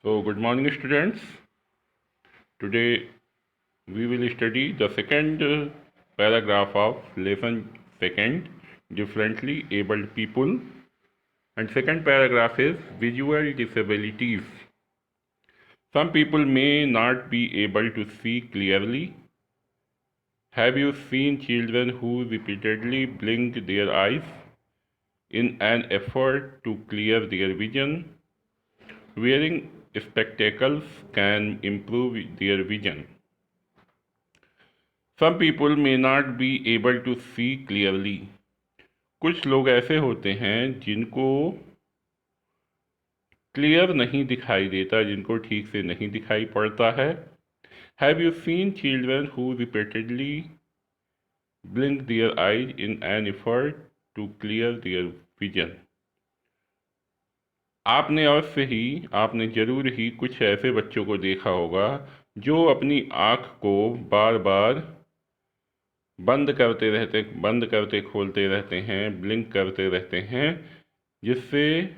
So, good morning, students. Today we will study the second paragraph of lesson second, differently abled people. And second paragraph is visual disabilities. Some people may not be able to see clearly. Have you seen children who repeatedly blink their eyes in an effort to clear their vision? Wearing spectacles can improve their vision. Some people may not be able to see clearly. कुछ लोग ऐसे होते हैं जिनको clear नहीं दिखाई देता, जिनको ठीक से नहीं दिखाई पड़ता है. Have you seen children who repeatedly blink their eyes in an effort to clear their vision. आपने ज़रूर ही कुछ ऐसे बच्चों को देखा होगा जो अपनी आँख को बार बार बंद करते खोलते रहते हैं, ब्लिंक करते रहते हैं, जिससे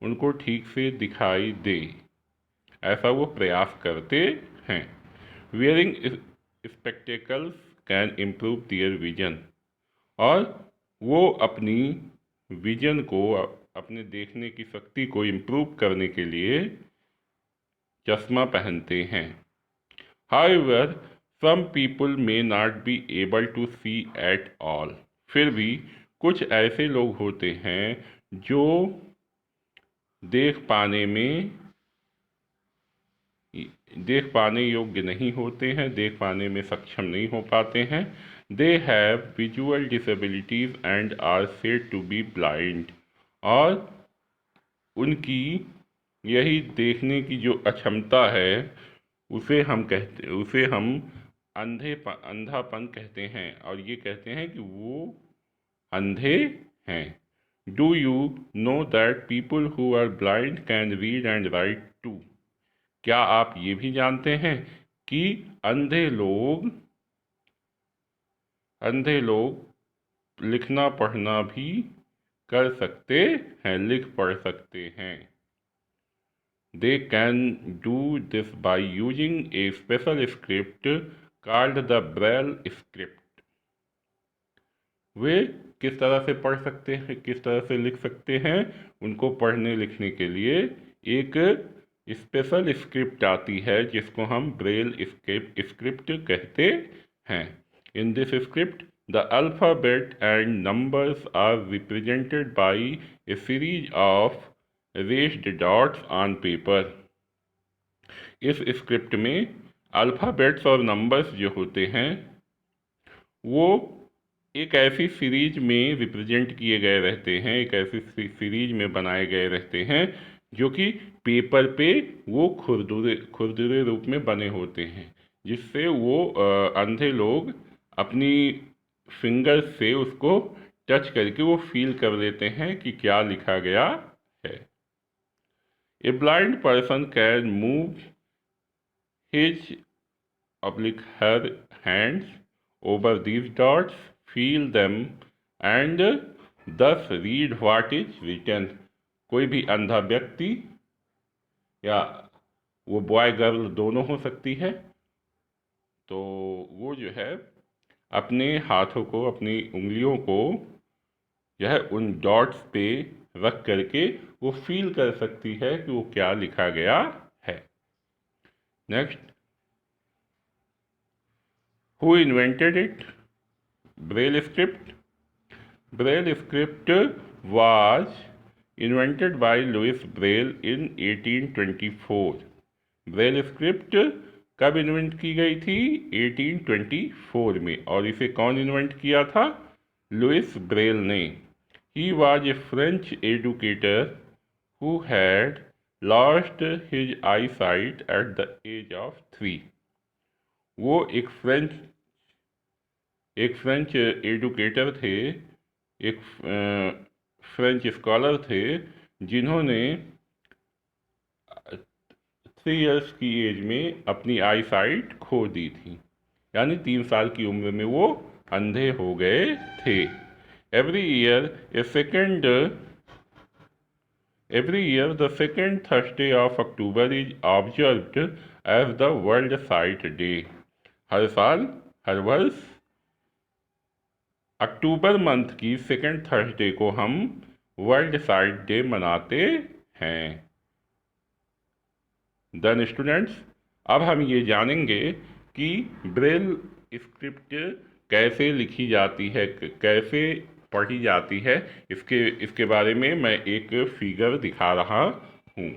उनको ठीक से दिखाई दे, ऐसा वो प्रयास करते हैं. Wearing spectacles can improve their vision. और वो अपनी विजन को, अपने देखने की शक्ति को इम्प्रूव करने के लिए चश्मा पहनते हैं. However some people may not be able to see at all. फिर भी कुछ ऐसे लोग होते हैं जो देख पाने योग्य नहीं होते हैं, देख पाने में सक्षम नहीं हो पाते हैं. They have visual disabilities and are said to be blind. और उनकी यही देखने की जो अक्षमता है उसे हम अंधापन कहते हैं, और ये कहते हैं कि वो अंधे हैं. Do you know that people who are blind can read and write too. क्या आप ये भी जानते हैं कि अंधे लोग लिखना पढ़ना भी कर सकते हैं, लिख पढ़ सकते हैं. They can do this by using a special script called the Braille script. वे किस तरह से पढ़ सकते हैं, किस तरह से लिख सकते हैं? उनको पढ़ने लिखने के लिए एक स्पेशल स्क्रिप्ट आती है जिसको हम ब्रेल स्क्रिप्ट कहते हैं. In this script the alphabet and numbers are represented by a series of raised dots on paper. इस स्क्रिप्ट में अल्फ़ाबेट्स और नंबर्स जो होते हैं वो एक ऐसी सीरीज में रिप्रेजेंट किए गए रहते हैं, एक ऐसी सीरीज में बनाए गए रहते हैं जो कि पेपर पे वो खुरदुरे रूप में बने होते हैं, जिससे वो अंधे लोग अपनी फिंगर्स से उसको टच करके वो फील कर लेते हैं कि क्या लिखा गया है. A blind person can move his/her hands over these dots, feel them, and thus read what is written. कोई भी अंधा व्यक्ति, या वो बॉय गर्ल दोनों हो सकती है, तो वो जो है अपने हाथों को, अपनी उंगलियों को यह उन डॉट्स पे रख करके वो फील कर सकती है कि वो क्या लिखा गया है. Next, who invented it? Braille script. Braille script was invented by Louis Braille in 1824. Braille script कब इन्वेंट की गई थी? 1824 में. और इसे कौन इन्वेंट किया था? लुइस ब्रेल ने. He was a French educator who had lost his eyesight at the age of 3. वो एक फ्रेंच एडुकेटर थे, एक फ्रेंच स्कॉलर थे जिन्होंने 3 इयर्स की एज में अपनी आई साइट खो दी थी, यानी 3 साल की उम्र में वो अंधे हो गए थे. Every year, Every year, the second Thursday of October is observed as the World Sight Day. हर साल, हर वर्ष अक्टूबर मंथ की सेकेंड थर्सडे को हम वर्ल्ड साइट डे मनाते हैं। देन स्टूडेंट्स, अब हम ये जानेंगे कि ब्रेल स्क्रिप्ट कैसे लिखी जाती है, कैसे पढ़ी जाती है। इसके बारे में मैं एक फिगर दिखा रहा हूँ।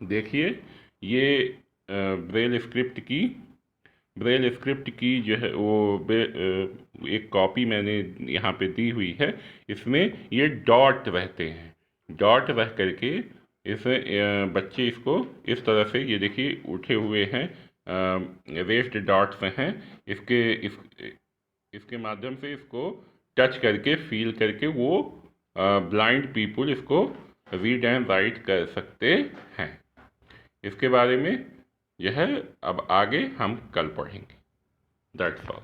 देखिए, ये ब्रेल स्क्रिप्ट की जो है वो एक कॉपी मैंने यहाँ पे दी हुई है। इसमें ये डॉट रहते हैं। डॉट रह करके इसमें बच्चे इसको इस तरह से, ये देखिए उठे हुए हैं, रेस्ड डॉट्स हैं। इसके माध्यम से इसको टच करके, फील करके वो ब्लाइंड पीपुल इसको रीड एंड राइट कर सकते हैं। इसके बारे में यह अब आगे हम कल पढ़ेंगे। That's all.